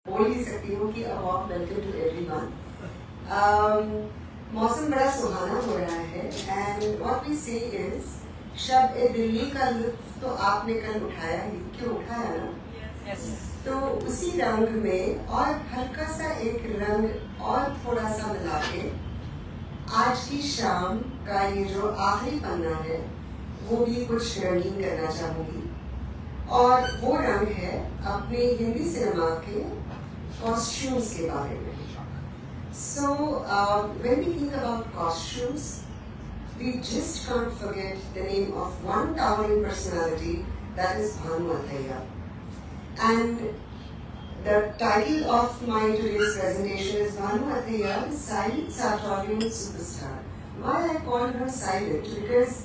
बोल ही सकती हूँ कि a warm welcome to everyone. मौसम बड़ा सुहाना हो रहा है and what we say is शब ए दिल्ली का लुत्फ तो आपने कल उठाया ही, क्यों उठाया ना? Yes. तो उसी रंग में और हल्का सा एक रंग और थोड़ा सा मिला के आज की शाम का ये जो आखिरी पन्ना है वो भी कुछ रंगीन करना चाहूँगी और वो रंग है अपने हिंदी सिनेमा के कॉस्ट्यूम्स के बारे में. So when we think about costumes, we just can't forget the name of one towering personality, that is Bhanu Athaiya. And the title of my today's presentation is Bhanu Athaiya, Silent Sartorial Superstar. Why I call her silent? Because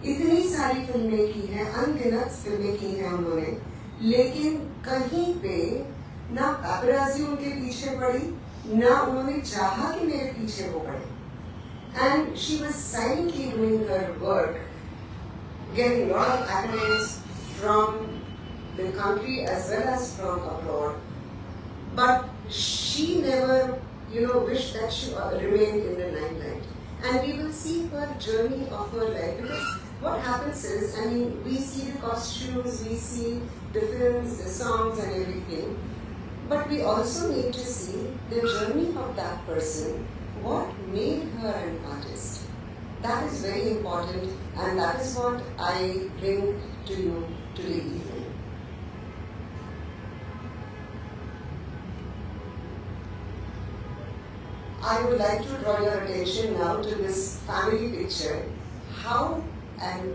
इतनी सारी फिल्में की हैं, अनगिनत फिल्में की हैं उन्होंने, लेकिन कहीं पे ना पैपराज़ी उनके पीछे पड़ी, ना उन्होंने चाहा कि मेरे पीछे वो पड़े. And she was silently doing her work, getting a lot of accolades from the country as well as from abroad. But she never, wished that she remained in the limelight. And we will see her journey of her life, because what happens is, we see the costumes, we see the films, the songs and everything, but we also need to see the journey of that person, what made her an artist. That is very important, and that is what I bring to you today evening. I would like to draw your attention now to this family picture. How an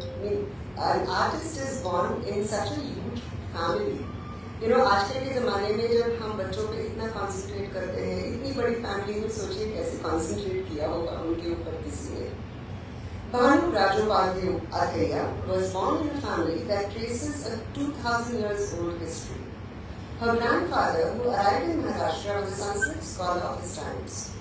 artist is born in such a huge family. आजकल के ज़माने में जब हम बच्चों पे इतना concentrate करते हैं, इतनी बड़ी फैमिली में सोचिए कैसे कॉन्सेंट्रेट किया होगा उनके ऊपर किसी ने. Bhanu Rajopal Athaiya was born in a family that traces a 2,000 years old history. Her grandfather, who arrived in Maharashtra, was a Sanskrit scholar of his times.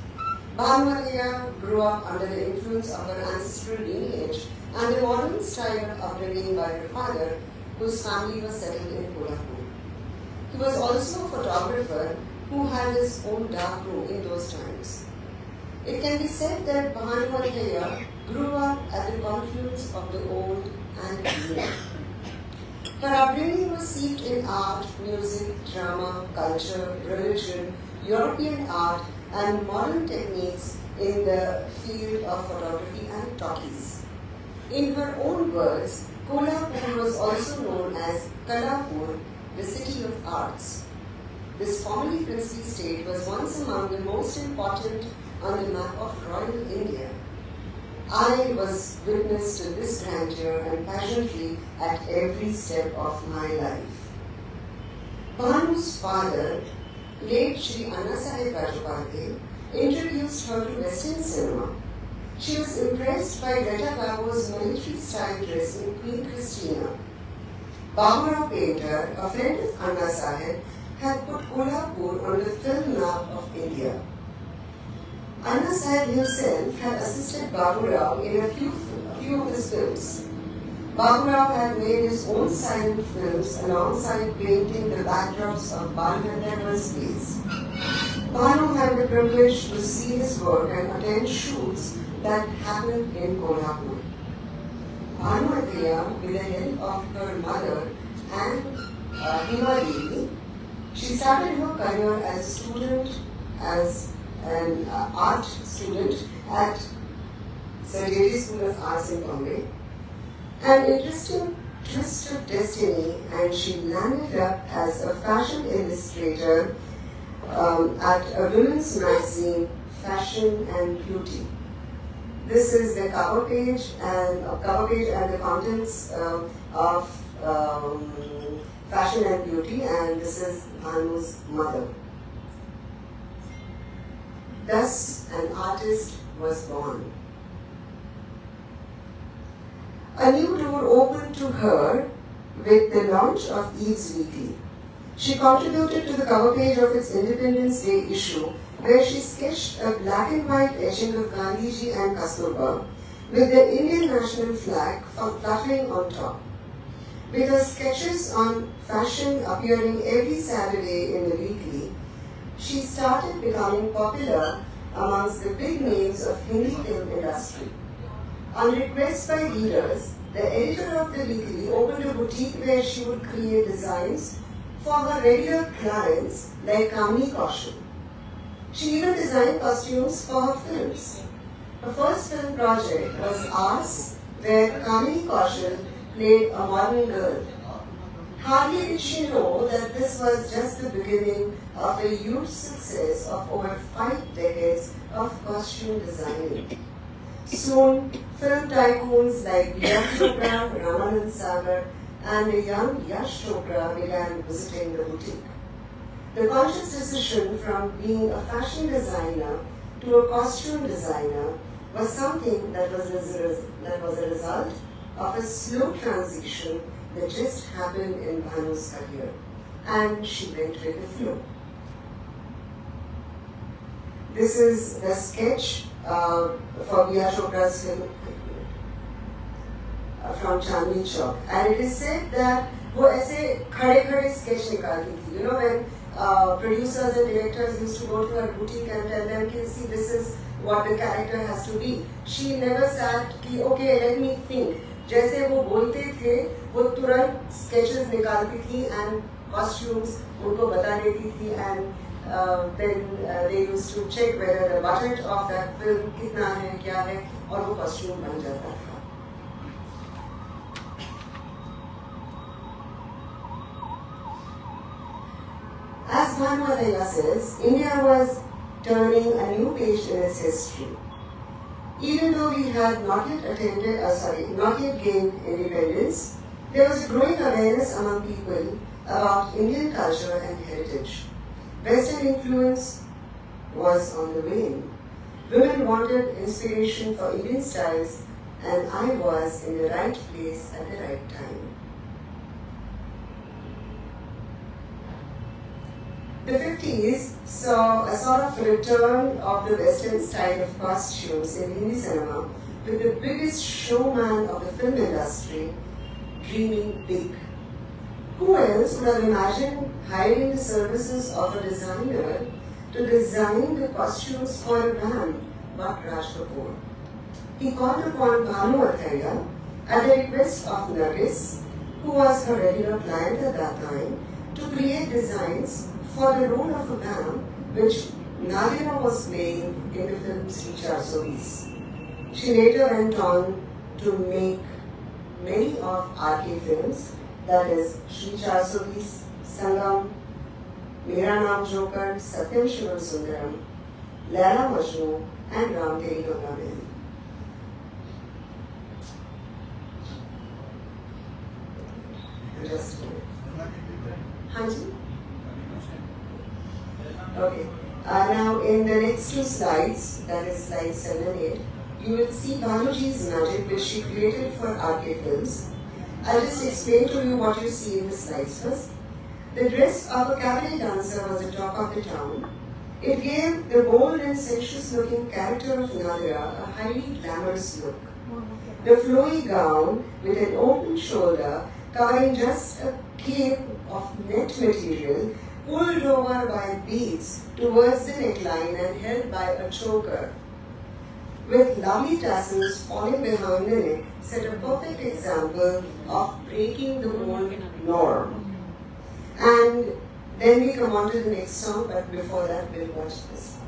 Bhanu Athaiya grew up under the influence of her ancestral lineage and the modern style of upbringing by her father, whose family was settled in Kolhapur. He was also a photographer who had his own dark room in those times. It can be said that Bhanu Athaiya grew up at the confluence of the old and new. Her upbringing was steeped in art, music, drama, culture, religion, European art, and modern techniques in the field of photography and talkies. In her own words, Kolhapur was also known as Kalapur, the city of arts. This formerly princely state was once among the most important on the map of royal India. I was witness to this grandeur and pageantry at every step of my life. Bhanu's father, late Shri Anna Sahib Rajopal, introduced her to Western cinema. She was impressed by Greta Garbo's military-style dress in Queen Christina. Baburao Painter, a friend of Anna Sahib, had put Kolhapur on the film map of India. Anna Sahib himself had assisted Baburao in a few of his films. Baburao had made his own silent films alongside painting the backdrops of Balgandar's plays. Bhanu had the privilege to see his work and attend shoots that happened in Kolhapur. Bhanu Athaiya, with the help of her mother and Hima Devi, she started her career as a student, as an art student at Sir J.D. School of Arts in Bombay. An interesting twist of destiny, and she landed up as a fashion illustrator at a women's magazine, Fashion and Beauty. This is the cover page and the contents of Fashion and Beauty, and this is Bhanu's mother. Thus, an artist was born. A new door opened to her with the launch of Eve's Weekly. She contributed to the cover page of its Independence Day issue, where she sketched a black and white etching of Gandhiji and Kasturba with the Indian national flag fluttering on top. With her sketches on fashion appearing every Saturday in the weekly, started becoming popular amongst the big names of Hindi film industry. On request by readers, the editor of the weekly opened a boutique where she would create designs for her regular clients like Kamini Kaushal. She even designed costumes for her films. Her first film project was Ours, where Kamini Kaushal played a modern girl. Hardly did she know that this was just the beginning of a huge success of over 5 decades of costume designing. Soon, film tycoons like Priya Chopra, Ramanand Sagar, and the young Yash Chopra began visiting the boutique. The conscious decision from being a fashion designer to a costume designer was something that was a result of a slow transition that just happened in Bhanu's career, and she went with the flow. This is the sketch for Priya Chopra's film from Chandni Chowk, and it is said that वो ऐसे खड़े-खड़े sketch निकालती थी. You know, when producers and directors used to go to her boutique and tell them, see, this is what the character has to be. She never sat कि okay, let me think. जैसे वो बोलते थे, वो तुरंत sketches निकालती थी and costumes उनको बता देती थी, and then they used to check whether the budget of that film कितना है, क्या है, और वो costume बन जाता था. As Bhanu Athaiya says, India was turning a new page in its history. Even though we had not yet gained independence, there was a growing awareness among people about Indian culture and heritage. Western influence was on the wane. Women wanted inspiration for Indian styles, and I was in the right place at the right time. The 50s saw a sort of return of the Western style of costumes in Hindi cinema, with the biggest showman of the film industry dreaming big. Who else would have imagined hiring the services of a designer to design the costumes for a brand but Raj Kapoor? He called upon Bhanu Athaiya at the request of Nargis, who was her regular client at that time, to create designs for the role of a ma'am, which Nagira was playing in the film Sri 420. She later went on to make many of RK films, that is Sri 420, Sangam, Mera Naam Joker, Satyam Shivam Sundaram, Laila Majnu, and Ram Teri Ganga Mehndi. Just a minute. Hanji? Okay. Now in the next 2 slides, that is slides 7 and 8, you will see Bhanuji's magic which she created for RK films. I'll just explain to you what you see in the slides first. The dress of a cabaret dancer was the talk of the town. It gave the bold and sensuous looking character of Nadira a highly glamorous look. The flowy gown with an open shoulder covering just a cape of net material pulled over by beads towards the neckline and held by a choker, with lovely tassels falling behind the neck, set a perfect example of breaking the old norm. And then we come on to the next song, but before that we'll watch this.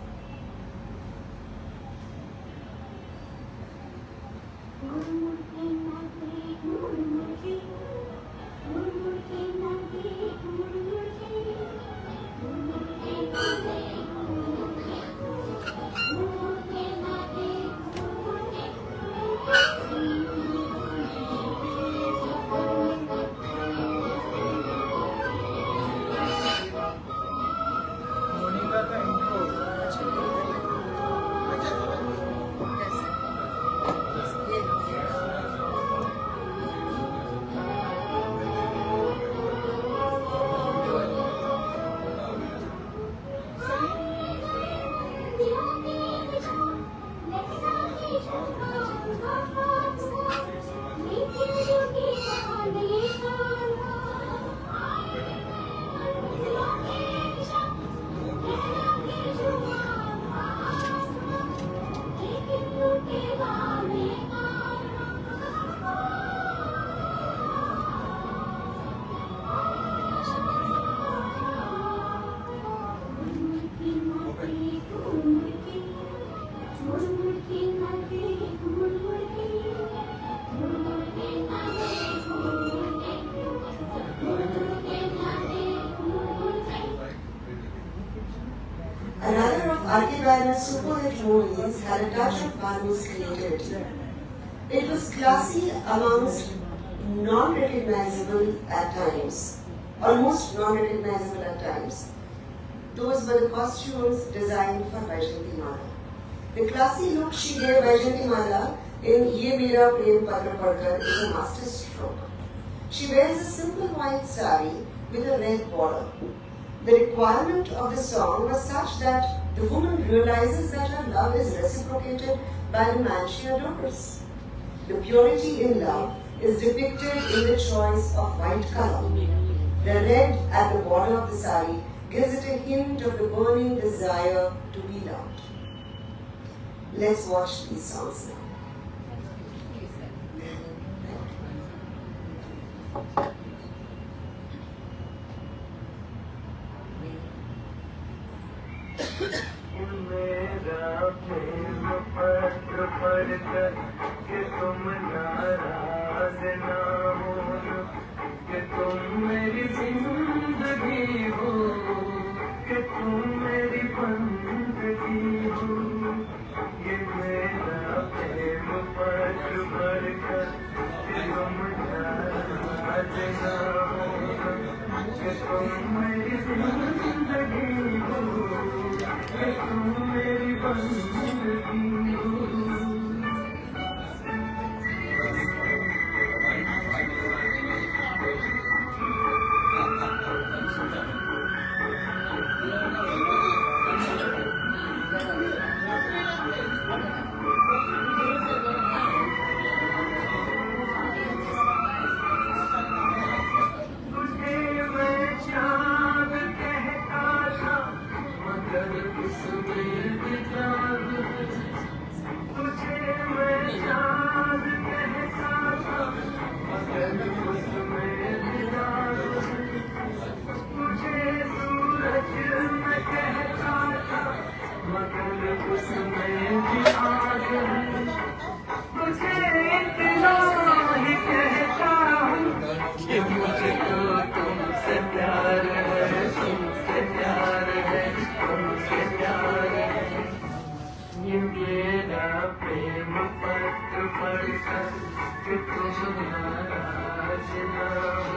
Another of R.K. Baner's super hit movies had a touch of Banu's creativity. It was classy amongst non-recognizable at times, almost non-recognizable at times. Those were the costumes designed for Vaijayanti Mala. The classy look she gave Vaijayanti Mala in Ye Mera Prem Patra Padkar is a master stroke. She wears a simple white sari with a red border. The requirement of the song was such that the woman realizes that her love is reciprocated by the man she adores. The purity in love is depicted in the choice of white color. The red at the border of the sari gives it a hint of the burning desire to be loved. Let's watch these songs now. मेरा प्रेम पत्र पढ़कर कि तुम नाराज ना हो, कि तुम मेरी जिंदगी हो, कि तुम मेरी बंदगी हो। ये मेरा प्रेम पत्र पढ़कर कि तुम नाराज ना हो, कि तुम मेरी जिंदगी हो, कि तुम मेरी बंदगी हो। तुझे मैं चाँद कहता था मगर उसमें भी जादू है। तुझे मैं चाँद कहता था मगर उसमें भी जादू है। तुझे सूरज मैं कहता था मगर उसमें भी आग है। तुझे इतना ही कहता हूँ कि मुझको तुमसे प्यार है, तुमसे प्यार है, तुमसे प्यार है। ये मेरा प्रेम पत्र पढ़कर कि तुम नाराज ना हो,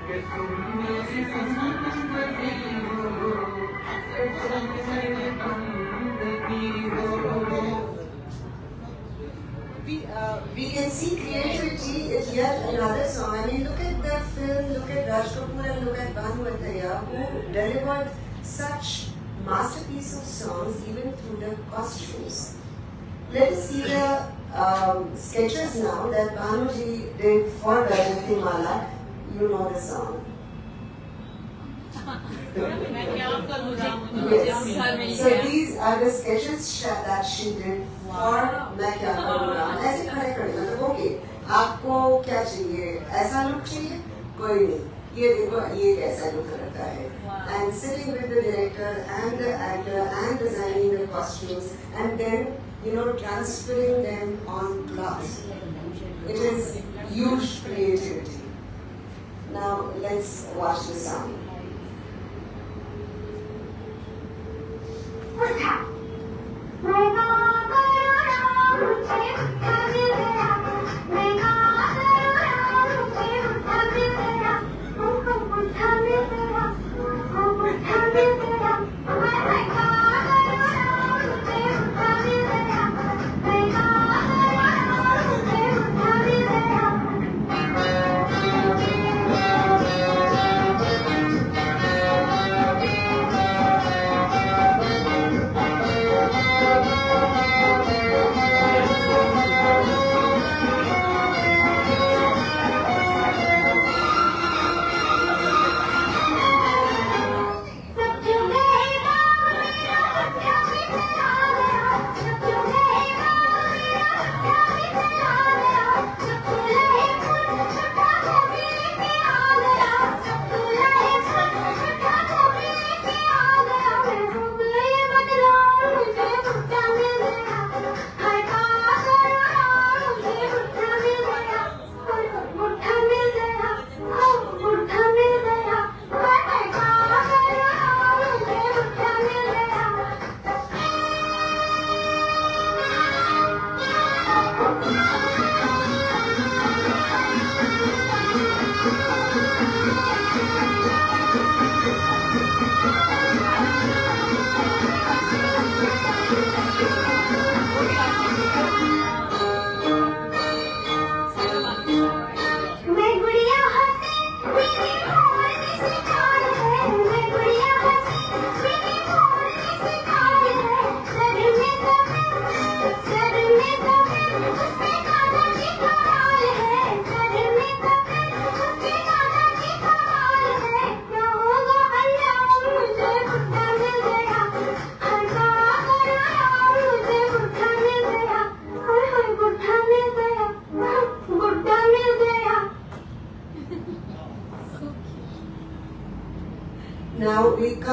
कि तुम मेरी जिंदगी हो, कि तुम मेरी बंदगी हो। We can see creativity in yet another song. I mean, look at the film, look at Raj Kapoor and look at Banu Athaiya, who delivered such masterpiece of songs even through the costumes. Let us see the sketches now that Banuji did for Vaijayanti Mala. You know the song. Yes. So these are the sketches that she did for मैं क्या करूँगा। ऐसे खड़े खड़े मतलब okay आपको क्या चाहिए, ऐसा लुक चाहिए, कोई नहीं, ये देखो ये कैसा लुक रहता है। And sitting with the director and the actor and designing the costumes and then transferring them on cloth. It is huge creativity. Now let's watch the song.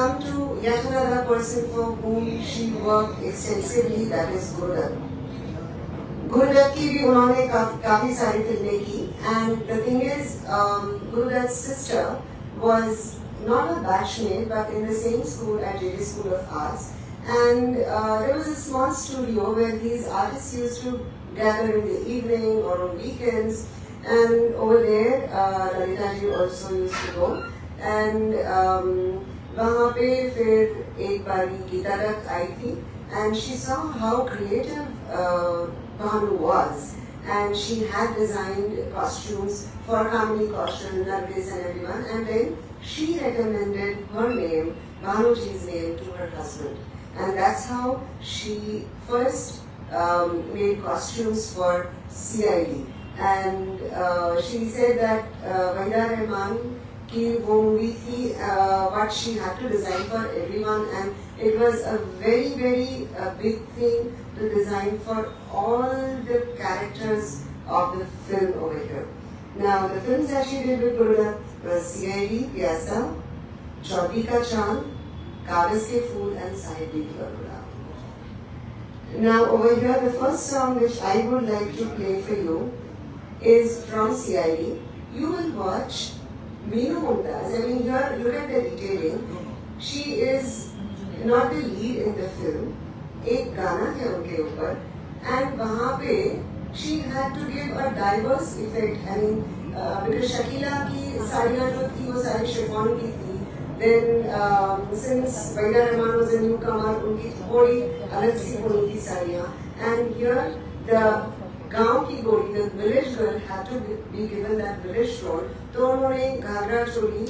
come to yet another person for whom she worked extensively, that is Gurudutt. Gurudutt की भी उन्होंने काफी सारी फिल्में की, and the thing is, Gurudutt's sister was not a batchmate but in the same school at JJ School of Arts, and there was a small studio where these artists used to gather in the evening or on weekends, and over there Lalita ji also used to go, and वहाँ पे फिर एक बारी गीता दत्त आई थी, and she saw how creative Bhanu was, and she had designed costumes for Kamini Kaushal, Nargis and everyone, and then she recommended her name, Bhanuji's name, to her husband, and that's how she first made costumes for CID, and she said that Wahida Rahman कि वो movie थी what she had to design for everyone, and it was a very big thing to design for all the characters of the film over here. Now the films that she did with Gurudutt was CID, Pyasa, Chaudhary Ka Chand, Kagaz Ke Phool and Sahibi Ki Gulab. Now over here the first song which I would like to play for you is from CID. You will watch Meenu Mumtaz. I mean, here, look at the detailing. She is not the lead in the film. एक गाना है उनके ऊपर, and वहाँ पे she had to give a diverse effect. I mean, because Shakila की साड़ियाँ जो थी वो सारी शिफॉन की थी. Then since Wahida Rahman was a newcomer, उनकी थोड़ी अलग सी होनी थी साड़ियाँ. And here the गांव की गोरी, the village girl had to be given that village role. तो उन्होंने घाघरा चोली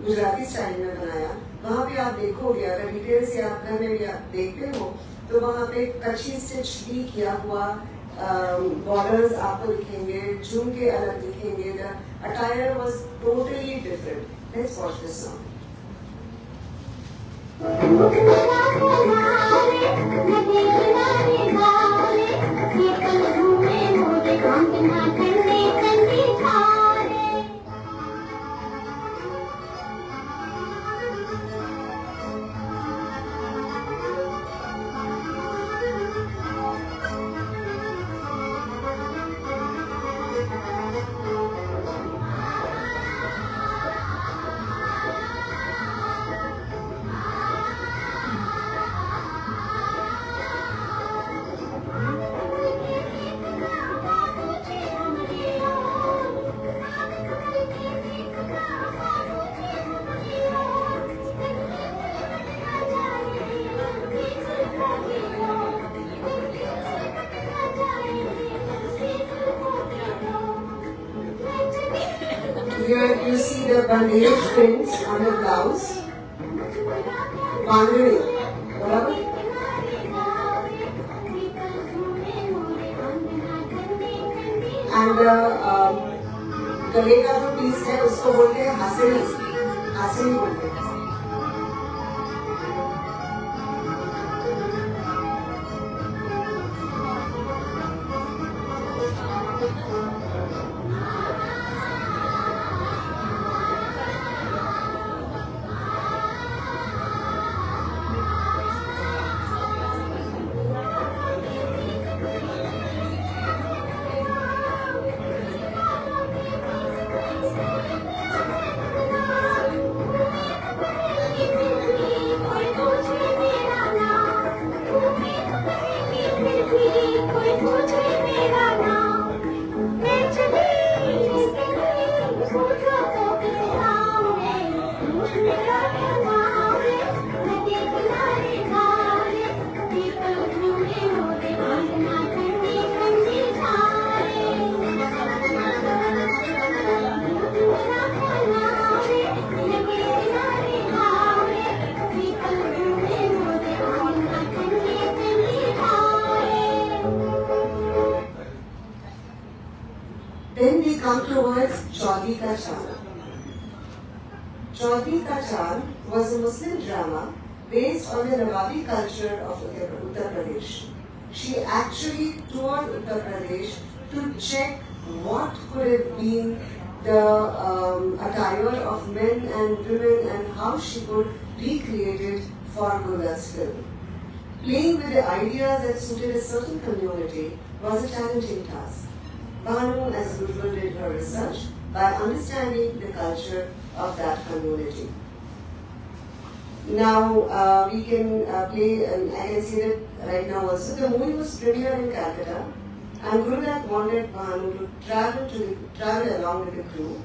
गुजराती स्टाइल में बनाया. वहाँ पे आप देखोगे, अगर डिटेल से आप घर में भी आप देखते हो, तो वहाँ पे कच्ची स्टिच भी किया हुआ बॉर्डर्स आपको दिखेंगे, झुमके अलग दिखेंगे. The attire was totally different. Let's watch this song. Here you see the bandage prints on the blouse. Bandhani, बराबर? And गले का जो पीस है उसको बोलते हैं हासिल, हासिल बोलते हैं. Then we come towards Chaudhary Ka Chand. Chaudhary Ka Chand was a Muslim drama based on the Nawabi culture of Uttar Pradesh. She actually toured Uttar Pradesh to check what could have been the attire of men and women and how she could recreated for Gurlat's film. Playing with the ideas that suited a certain community was a challenging task. Bhanu, as usual, did her research by understanding the culture of that community. Now we can play, and I can see that right now also. The movie was premiered in Calcutta, and Gurulat wanted Bhanu to travel along with the crew.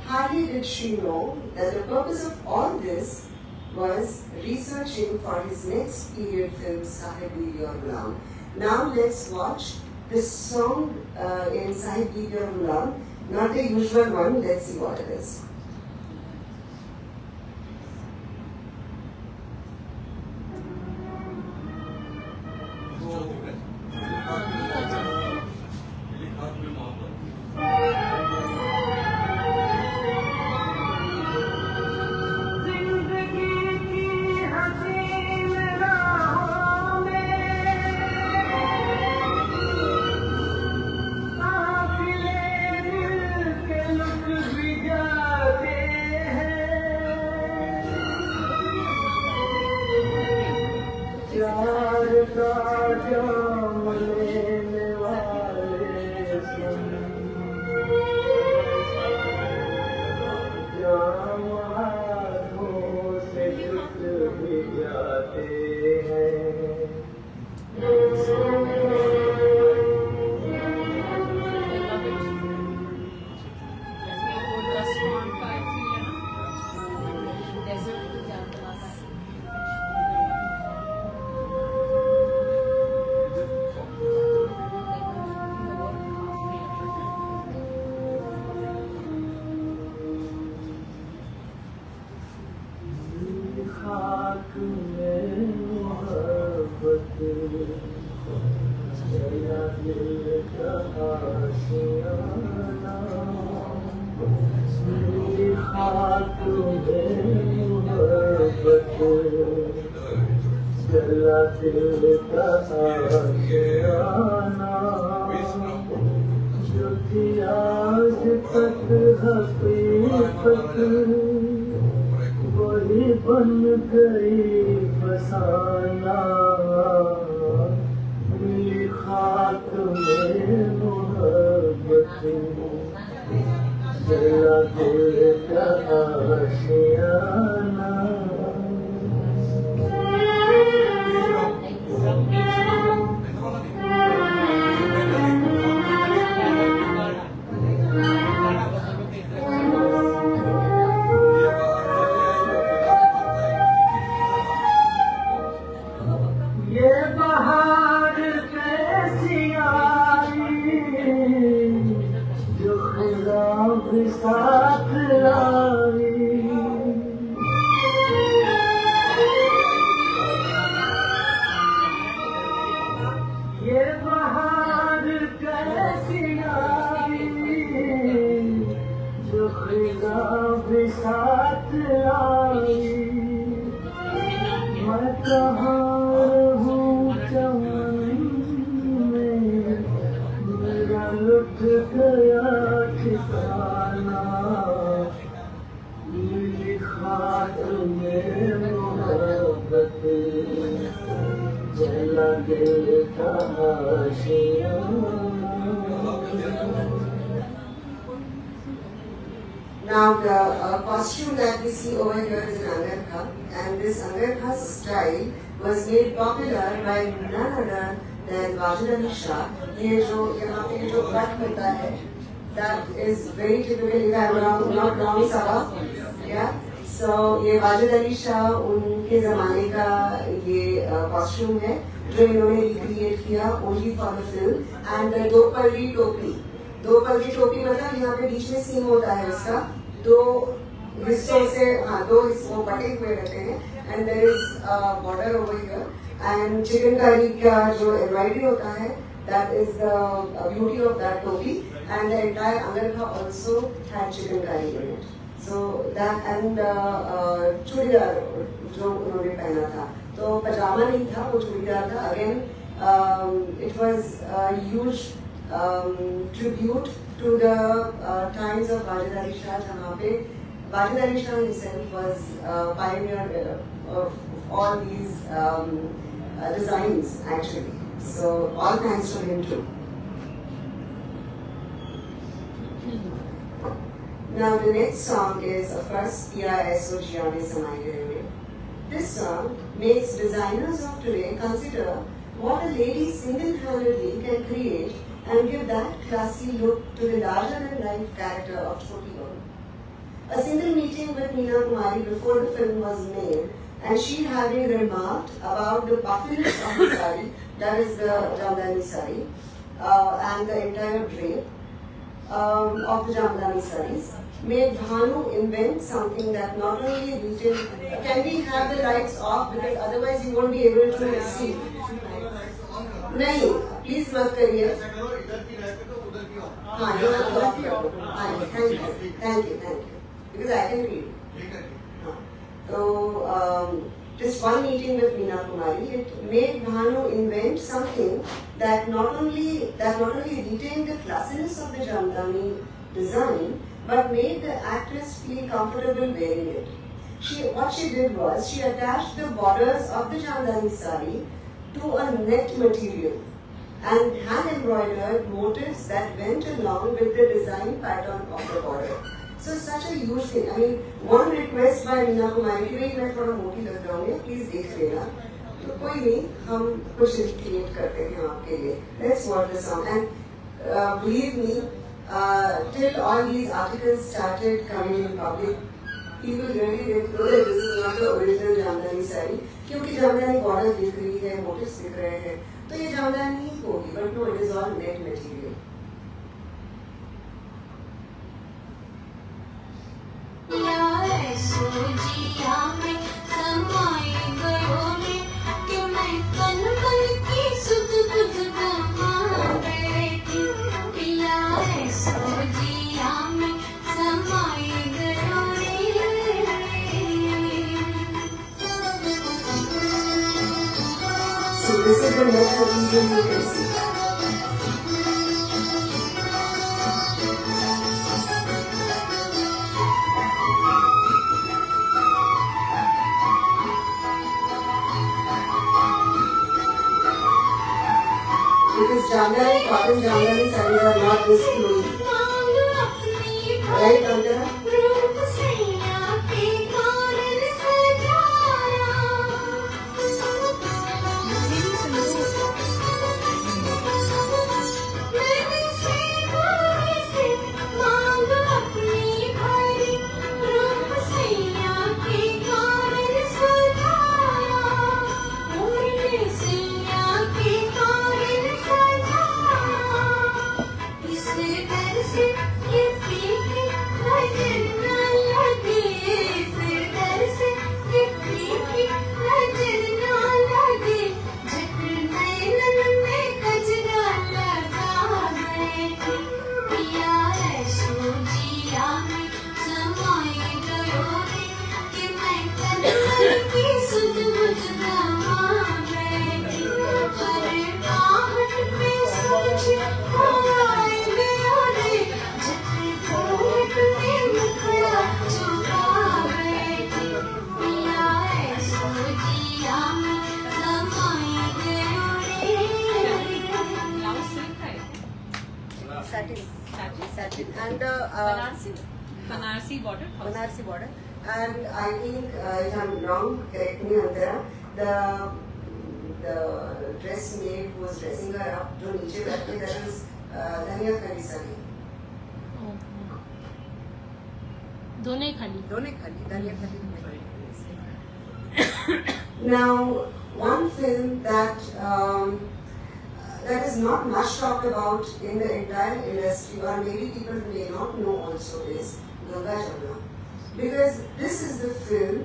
Hardly did she know that the purpose of all this was researching for his next period film, Sahib Bidi Aur Ghulam. Now let's watch the song in Sahib Bidi Aur Ghulam, not the usual one. Let's see what it is. वही बन गई फसाना मिली खाक में मोहब्बत जला दिल का आशियाना साथ आई ये बहार कैसी आई जो खुदा भी साथ आई मैं कहाँ हूँ चमन में मेरा लुट गया ठिकाना मिली खाक में मोहब्बत जला दिल का आशियाना। Now the costume that we see over here is an Angarkha, and this Angarkha style was made popular by none other than Wajid Ali Shah. ये जो यहाँ पे जो कट होता है, that is very typical. If I am not wrong, Sabah, yeah. So ये वाजिद अली शाह उनके ज़माने का ये costume है जो इन्होंने recreate किया only for the film. And दो पल्ली टोपी मतलब यहाँ पे बीच में सीम होता है उसका, दो हिस्सों से, हाँ दो हिस्सों बटे हुए रहते हैं, and there is a border over here. And chicken curry का जो embroidery होता है, that is the beauty of that topi. And the entire Angarkha also had chicken curry in it. So that and churidar जो उन्होंने पहना था, तो पजामा नहीं था, वो चूड़ीदार था. Again, it was a huge tribute to the times of Wajid Ali Shah, जहाँ पे Bajadari Shah himself was pioneer of all these designs actually. So all thanks to him too. Now the next song is of course P.I.S.O. Gianni Samai. This song makes designers of today consider what a lady single-handedly can create and give that classy look to the larger-than-life character of Choti Bahu. A single meeting with Meena Kumari before the film was made, and she having remarked about the puffiness of the sari, that is the Jamdani sari, and the entire drape of the Jamdani saris, made Bhanu invent something that not only retained. Can we have the lights off because otherwise you won't be able to see. नहीं, please मत करिए. हाँ, you have to off your. Thank you, because I can read. हाँ, तो just one meeting with Meena Kumari, it made Bhanu invent something that not only retained the classiness of the Jamdani design, but made the actress feel comfortable wearing it. What she did was, she attached the borders of the Jamdani sari to a net material and hand embroidered motifs that went along with the design pattern of the border. So such a huge thing. I mean, one request by Meena Kumari कि भाई मैं थोड़ा मोटी लग रहा हूँ, please देख लेना. तो कोई नहीं, हम कुछ create करते हैं आपके लिए. Let's watch the song and believe me, till all these articles started coming in public, people really didn't know that this is not the original Jamdani sari. क्योंकि Jamdani border दिख रही है, motifs दिख रहे हैं, तो ये Jamdani ही होगी. But no, it is all net material. So this is the net material you can see. Because Jamdani, cotton Jamdani sarees are not this flowy. Right, Andhra? Satin and Banarsi border. Banarsi border. And I think, if I'm wrong, correct me, Andhra, the dressmaid who was dressing her up to niche that was Dhania Khali sari. दोनों खाली Dhania Khali. Now, one film that is not much talked about in the entire industry, or maybe people may not know also, is Ganga Jamna. Because this is the film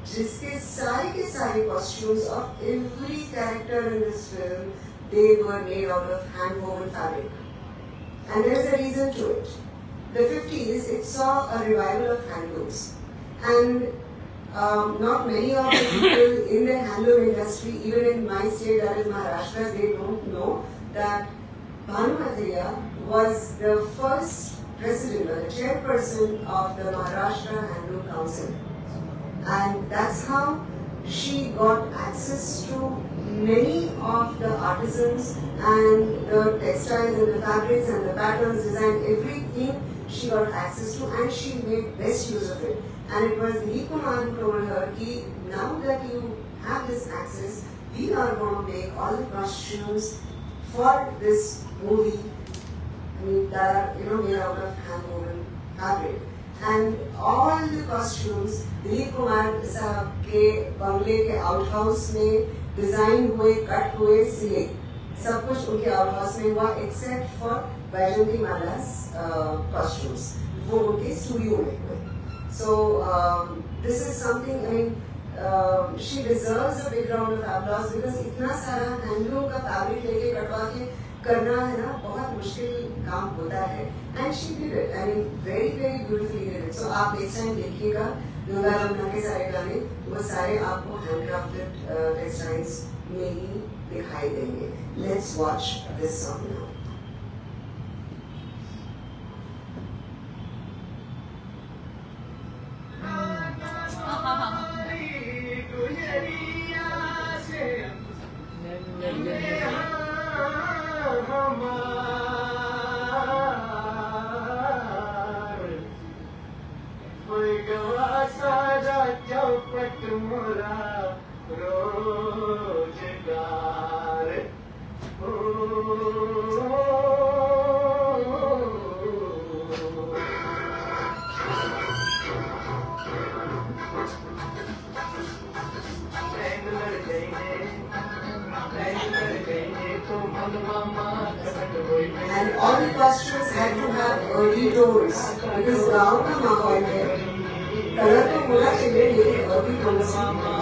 जिसके सारे costumes of every character in this film, they were made out of hand-woven fabric. And there is a reason to it. The 50s, it saw a revival of handlooms. And not many of the people in the handloom industry, even in my state, that is Maharashtra, they don't know that Bhanu Athreya was the first president or the chairperson of the Maharashtra Handloom Council. And that's how she got access to many of the artisans and the textiles and the fabrics and the patterns, design, everything she got access to, and she made best use of it. And it was Dilip Kumar who told her, ki, now that you have this access, we are going to make all the costumes for this movie. I mean, that are made out of hand-woven fabric. And all the costumes Dilip Kumar साहब के बंगले के out house में design हुए, cut हुए, सिले, सब कुछ उनके आउट हाउस में हुआ एक्सेप्ट फॉर वैजयंती माला's costumes. वो उनके स्टूडियो में हुए. So this is something, I mean, she deserves a big round of applause because इतना सारा हैंडलूम का फैब्रिक लेके कटवा के करना है ना, बहुत मुश्किल काम होता है. And she did it. I mean, very very beautifully did it. So आप next time देखिएगा दुर्गा रमना के सारे गाने, वो सारे आपको handcrafted textiles में ही दिखाई देंगे. Let's watch this song now. चौपट मोरा रोजगार And all the costumes had to have early tones because गाँव का माहौल है. कलर तो होना चाहिए लेकिन early tones ही होना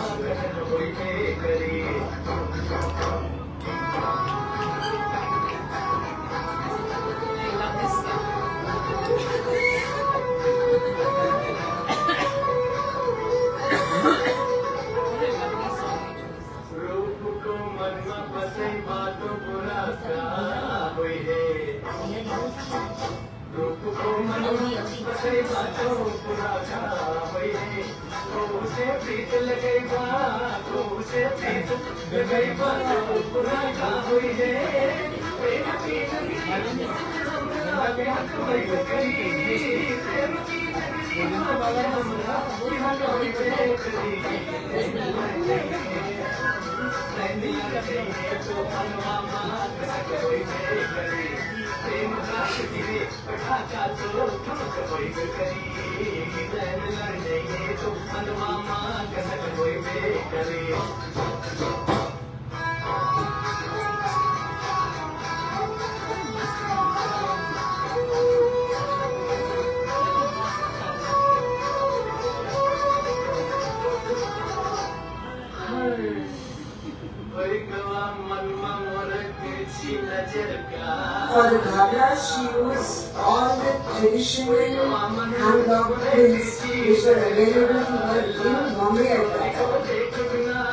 For the Ghabra, she used all the traditional hand-block prints which were available to her in Bombay at that time.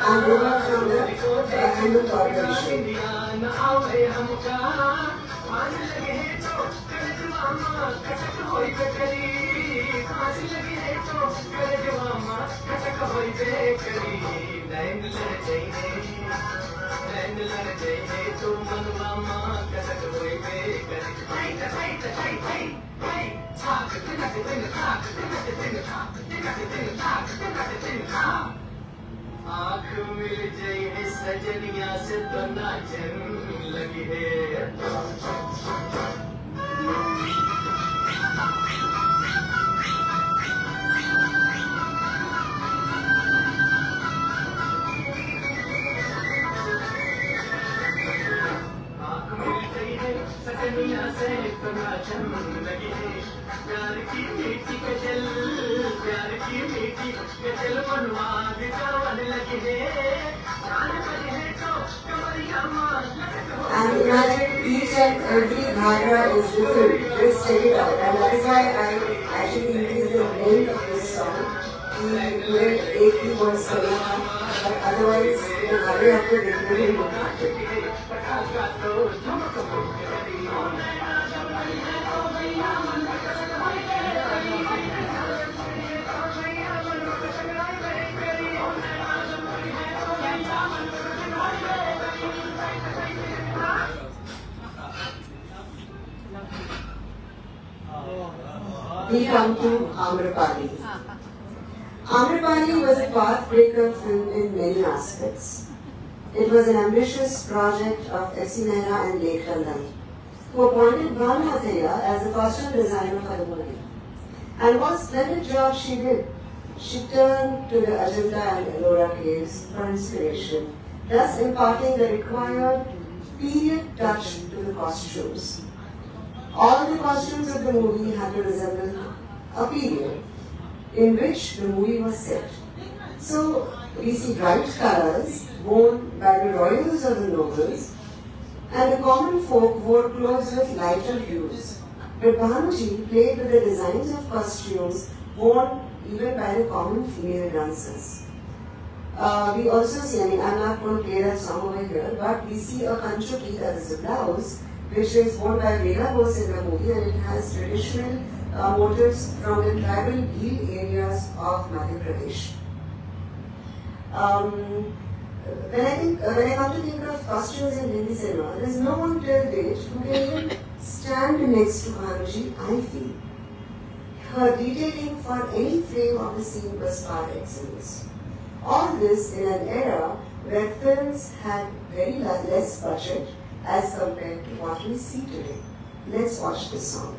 And they were from the Handloom Corporation. आँख मिल जाए सजनिया से तो नाचन लगी है. सजनिया से तो नाचन लगी है. प्यार की मीठी गजल, प्यार की मीठी गजल बनवा बिगाड़ने लगी है. जान बनी है तो कमरिया मार. And imagine each and every Ghabra is different. Just check it out. And that is why I actually increased the length of this song. Where एक ही voice करना था. But otherwise, the Ghabra have to really look at it. पटाखा तो धमक We come to Amrapali. Amrapali was a pathbreaker film in many aspects. It was an ambitious project of FC Mehra and Lake London, who appointed Bhanu Athaiya as the costume designer for the movie. And what a splendid job she did. She turned to the Ajanta and Ellora caves for inspiration, thus imparting the required period touch to the costumes. All the costumes of the movie had to resemble a period in which the movie was set. So we see bright colors worn by the royals or the nobles, and the common folk wore clothes with lighter hues. But Bhanuji played with the designs of costumes worn even by the common female dancers. We also see, I'm not going to play that song over here, but we see a kanchuki, that is a blouse, which is worn by Meera Bose in the movie, and it has traditional motifs from the tribal Bhil areas of Madhya Pradesh. When I come to think of costumes in Hindi cinema, there is no one till date who can even stand next to Bhanuji, I feel. Her detailing for any frame of the scene was par excellence. All this in an era where films had very less budget as compared to what we see today. Let's watch this song.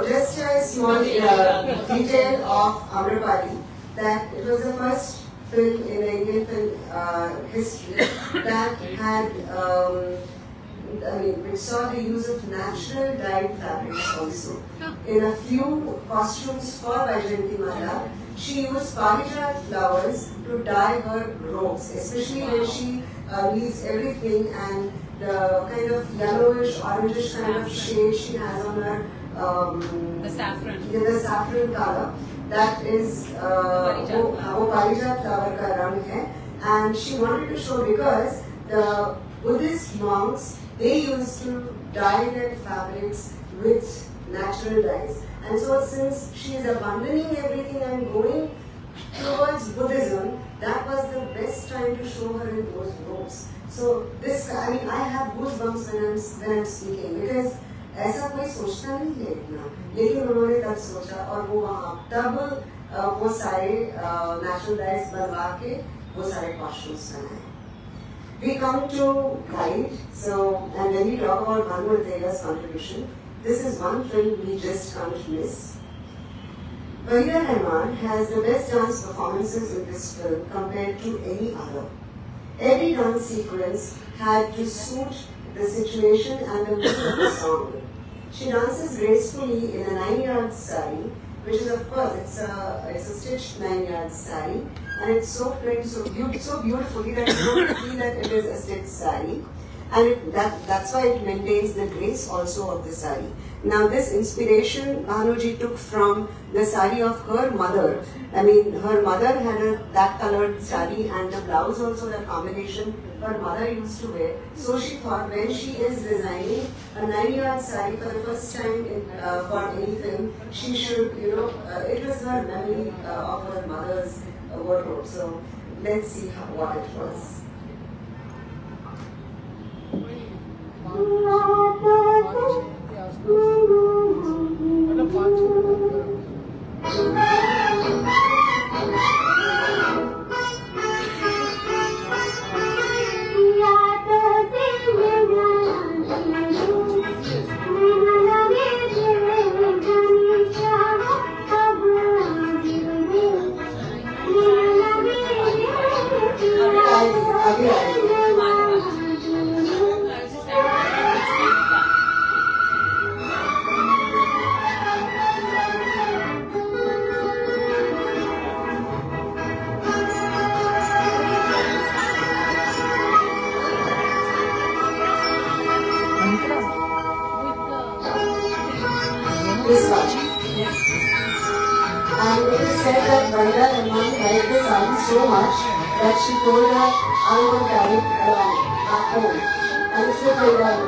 Just a small detail of Amrapali, that it was the first film in Indian film history that had, which saw the use of natural dyed fabrics also. In a few costumes for Vaijayanti Mala, she used parijat flowers to dye her robes, especially when she leaves everything, and the kind of yellowish, orangish kind of shade she has on her the saffron. The saffron color, that is वो parijat flower का रंग है, and she wanted to show, because the Buddhist monks, they used to dye their fabrics with natural dyes, and so since she is abandoning everything and going towards Buddhism, that was the best time to show her in those robes. So this, I have goosebumps when I'm speaking, because ऐसा कोई सोचता नहीं है इतना, लेकिन उन्होंने तब सोचा, और वो वहाँ तब वो सारे नेचुरल डाइज बनवा के वो सारे कॉस्ट्यूम्स बनाए. We come to Guide, so, and when we talk about Bhanu Athaiya's contribution, this is one film we just can't miss. Wahida Rehman has the best dance performances in this film compared to any other. Every dance sequence had to suit the situation and the mood of the song. She dances gracefully in a 9-yard sari, which is of course it's a stitched 9-yard sari, and it's so pretty, so beautifully that you don't feel that it is a stitched sari, and that's why it maintains the grace also of the sari. Now this inspiration Bhanuji took from the sari of her mother. I mean, her mother had that colored sari, and the blouse also, that combination her mother used to wear. So she thought when she is designing a 9-yard sari for the first time for any film, she should, it was her memory of her mother's wardrobe. So let's see what it was. This one. Yes. And it is said that Bandra Rahman liked the sari so much that she told her, I will carry it around back home. And it's still very well.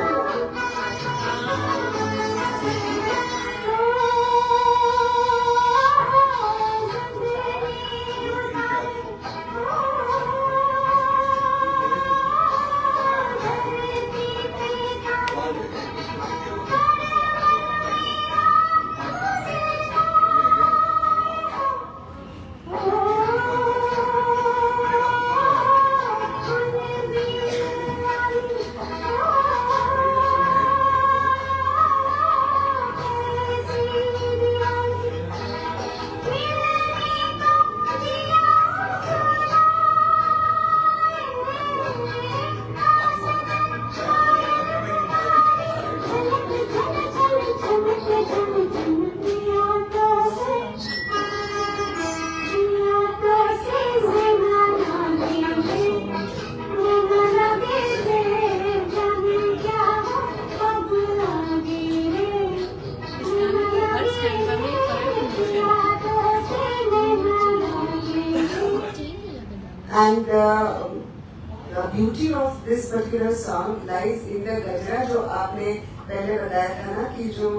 And the beauty of this particular song lies in the gajra जो आपने पहले बताया था ना कि जो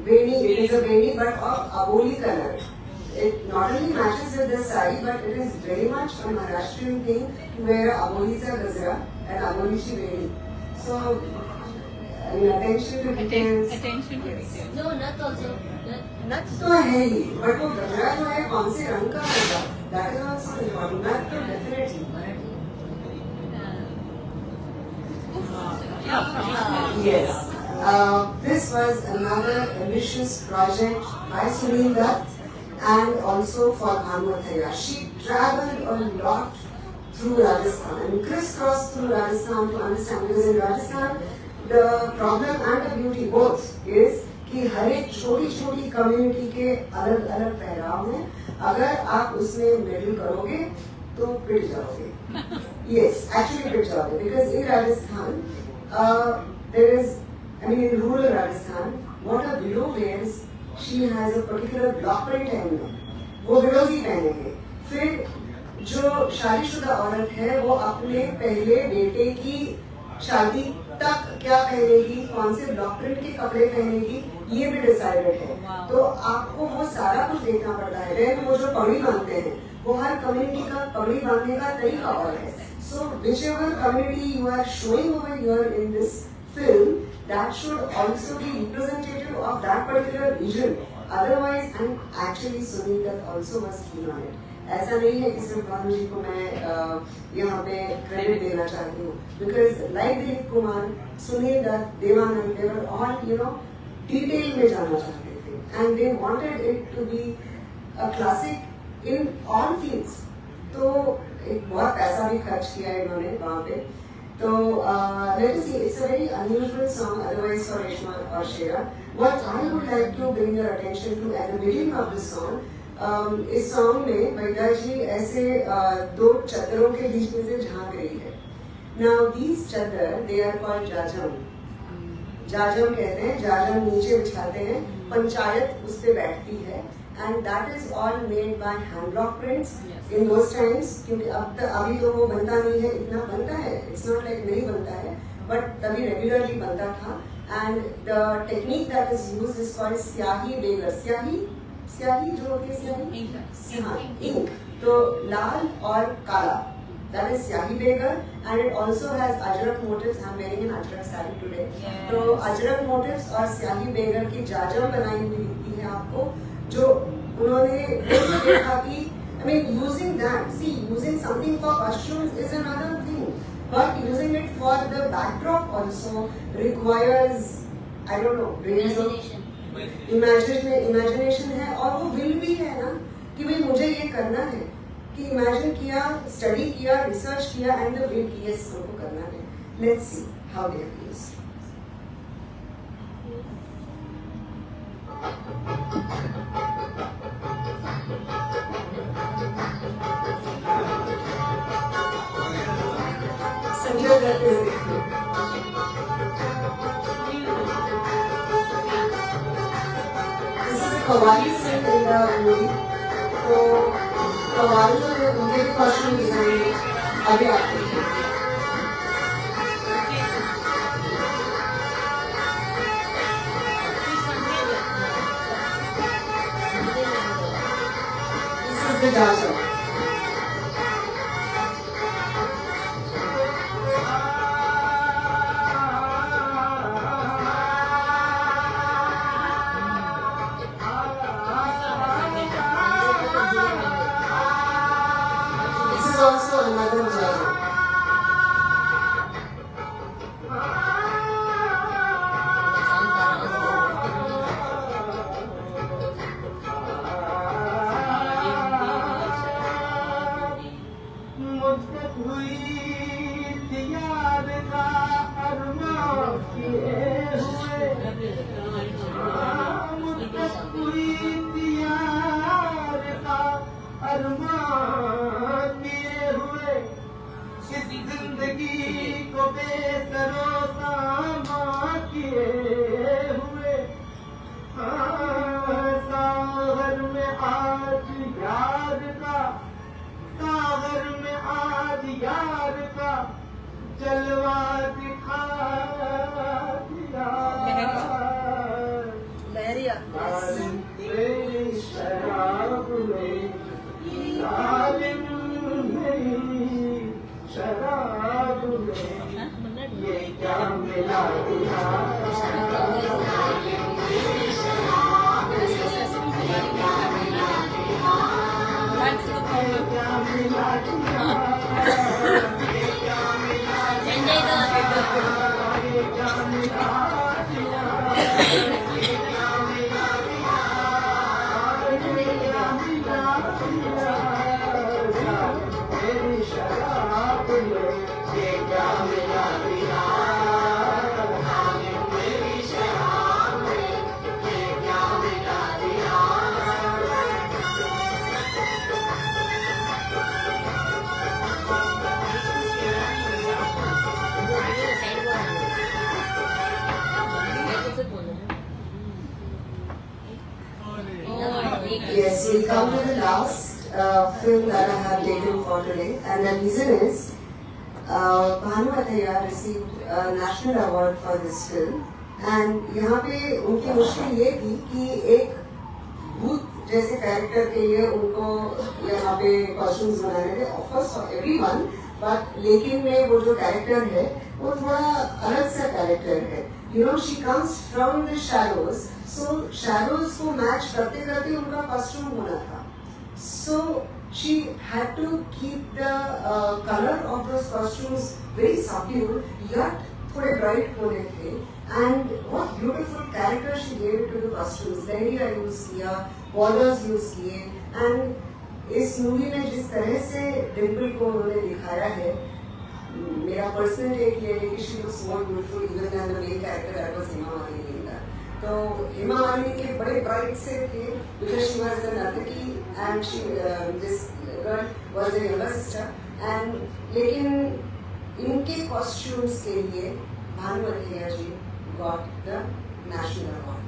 वेणी, it is a Veni but of aboli color. It not only matches with the sari but it is very much a Maharashtrian thing to wear aboli sa gajra and aboli chi Veni. So I mean, attention to details. Attention to details. No, not also. Not तो है ही, but वो गजरा जो है कौन से रंग का होगा? That is also important. That तो definitely. Yes. This was another ambitious project by Sunil Dutt and also for Bhanuvat Haya. She traveled a lot through Rajasthan. I mean, crisscrossed through Rajasthan to understand, because in Rajasthan the problem and the beauty both is कि हर एक छोटी छोटी community के अलग अलग पहराव हैं. अगर आप उसमें मिडिल करोगे तो पिट जाओगे. Yes, actually पिट जाओगे, because in Rajasthan there is, I mean in rural Rajasthan, what a widow wears, she has a particular block print है उनमें, वो widows ही पहनेंगे. फिर जो शादीशुदा औरत है वो अपने पहले बेटे की शादी तक क्या पहनेगी, कौन से ब्लॉक प्रिंट के कपड़े पहनेगी, ये भी डिसाइडेड है. तो आपको वो सारा कुछ देखना पड़ता है. देन वो जो पगड़ी बांधते हैं वो हर कम्युनिटी का पगड़ी बांधने का तरीका और है. So whichever community you are showing over here in this film, that should also be representative of that particular region. Otherwise and actually Sunil Dutt also was keen on it. ऐसा नहीं है कि सिर्फ भानु जी को मैं यहाँ पे क्रेडिट देना चाहती हूँ, because like Dilip Kumar, Sunil Dutt, Devanand, they were all detail में जाना चाहते थे, and they wanted it to be a classic in all fields. तो एक बहुत पैसा भी खर्च किया इन्होंने वहाँ पे. So let us see, it's a very unusual song otherwise for Reshma or Shreya. What I would like to bring your attention to at the beginning of the song, इस song में भैया जी ऐसे दो चद्दरों के बीच में से झांक रही है. Now these चद्दर, they are called जाजम. जाजम कहते हैं, जाजम नीचे बिछाते हैं, पंचायत उस पे बैठती है. And that is all made by hand block prints in those times. क्योंकि अभी तो वो बनता नहीं है, इतना बनता है. It's not like नहीं बनता है, but तभी regularly बनता था. And the technique that is used is called स्याही बेगर. स्याही जो होती है स्याही, हाँ, ink. तो लाल और काला, that is स्याही बेगर. And it also has Ajrak motifs. I'm wearing an Ajrak sari today. तो अजरक motifs और स्याही बेगर की जाजम बनाई हुई दिखती है आपको, जो उन्होंने देखा कि I mean using that, see, using something for costumes is another thing, but using it for the backdrop also requires, I don't know, imagination है. और वो will भी है ना कि भाई मुझे ये करना है, कि imagine किया, study किया, research किया, and the will की yes हमको करना है. Let's see how they are used. Sanjay Dutt is this is a Qawwali scene in the movie. तो Qawwali जो है उनके भी costume design अभी आते हैं. This is the Jaja. Also another Jaja. जलवा दिखा दिया लहरिया शराब में जालिम नहीं शराब में ये क्या मिला दिया Yes, we come to the last film that I have taken for today, and the reason is Bhanu Athaiya received a national award for this film, and यहाँ पे उनकी मुश्किल ये थी कि एक भूत जैसे कैरेक्टर के लिए उनको यहाँ पे कॉस्ट्यूम्स बनाने थे, of course for everyone, but लेकिन में वो जो कैरेक्टर है वो थोड़ा अलग सा कैरेक्टर है. You know, she comes from the shadows. So shadows को मैच करते करते उनका कॉस्ट्यूम होना था. So she had to keep the color of those costumes very subdued, yet थोड़े bright होने थे. And what beautiful character she gave to the costumes. Leheriya use किया, borders यूज किए, and इस मूवी में जिस तरह से डिम्पल को उन्होंने दिखाया है, मेरा पर्सनल टेक ये है कि she looks more beautiful even then the main character that was Hema Malini in that. तो हेमा मालिनी के बड़े ब्राइट से थे बिकॉज शी वाज द नर्तकी and she this girl was the younger sister and लेकिन इनके कॉस्ट्यूम्स के लिए Bhanu Athaiya ji got the national award.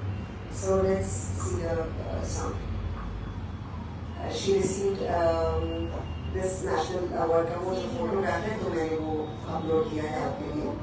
So let's see the song. She received this national award का वो जो फोटोग्राफ है तो मैंने वो अपलोड किया है आपके लिए.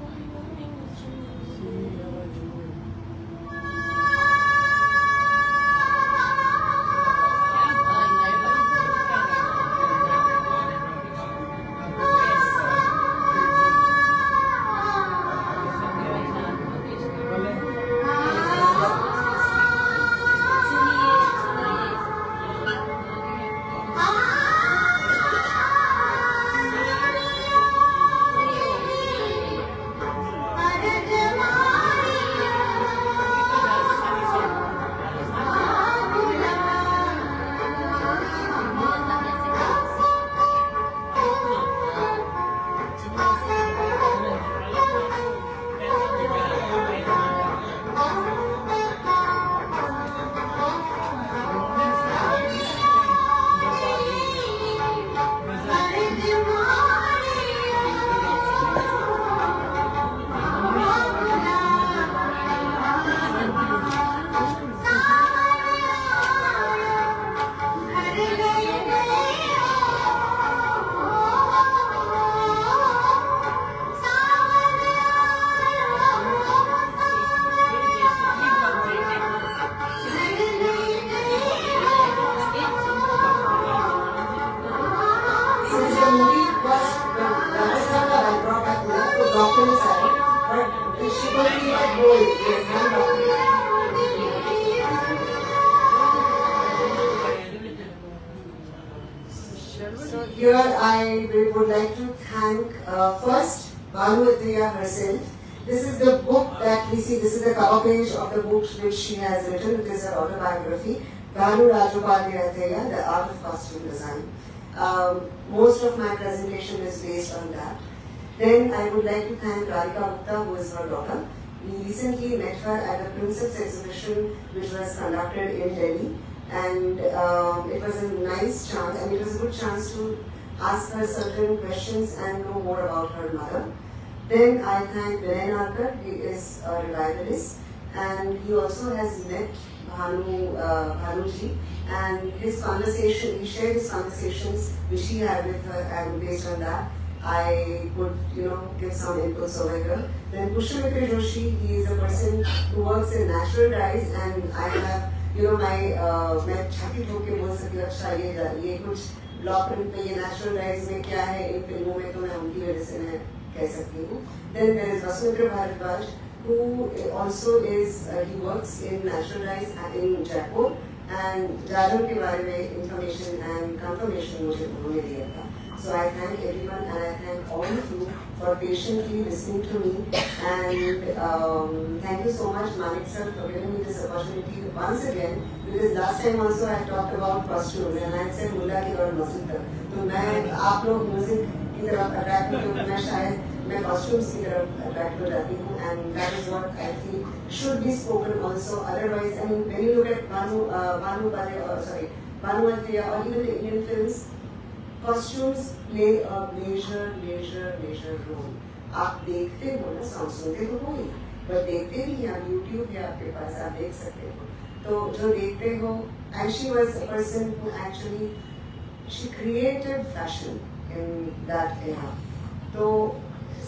So here I would like to thank first Bhanu Athreya herself. This is the book that we see, this is the cover page of the book which she has written. It is her autobiography, Bhanu Rajopadhyay Athreya, The Art of Costume Design. Most of my presentation is based on that. Then I would like to thank Radhika Gupta, who is her daughter. We recently met her at a Princess exhibition which was conducted in Delhi. And it was a nice chance, and it was a good chance to ask her certain questions and know more about her mother. Then I thank Vinay Narkar. He is a revivalist, and he also has met Bhanuji, and his conversation, he shared his conversations which he had with her, and based on that, I would, give some inputs over here. Then Pushpamitra Joshi, he is a person who works in natural dyes, and I have मैं छाती ठोक के बोल सकती हूँ अच्छा ये कुछ ब्लॉक प्रिंट पे ये नेचुरल डाइज में क्या है इन फिल्मों में तो मैं उनकी वजह से मैं कह सकती हूँ. Then there is Vasundhara Bharadwaj, who also is he works in natural dyes in Jaipur, and जादू के बारे में information and confirmation मुझे उन्होंने दिया था. So I thank everyone and I thank all of you for patiently listening to me, and thank you so much Manik sir for giving me this opportunity once again, because last time also I talked about costumes and I said मुल्ला की और music तो मैं आप लोग music की तरफ attract हो तो मैं शायद मैं costumes की तरफ attract हो जाती हूँ, and that is what I feel should be spoken also. Otherwise, I mean when you look at Bhanu Athreya or even the Indian films, costumes play a major role. आप देखते हो ना, song सुनते तो हो ही, पर देखते भी यहाँ YouTube है आपके पास, आप देख सकते हो. तो जो देखते हो, and she was a person who actually she created fashion in that era. तो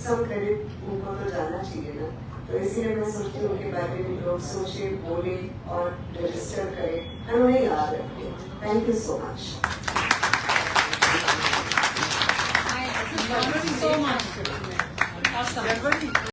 some credit उनको तो जाना चाहिए ना. तो इसीलिए मैं सोचती हूँ उनके बारे में लोग सोचे, बोले और रजिस्टर करें और उन्हें याद रखें. Thank you so much. Thank you so much. Awesome.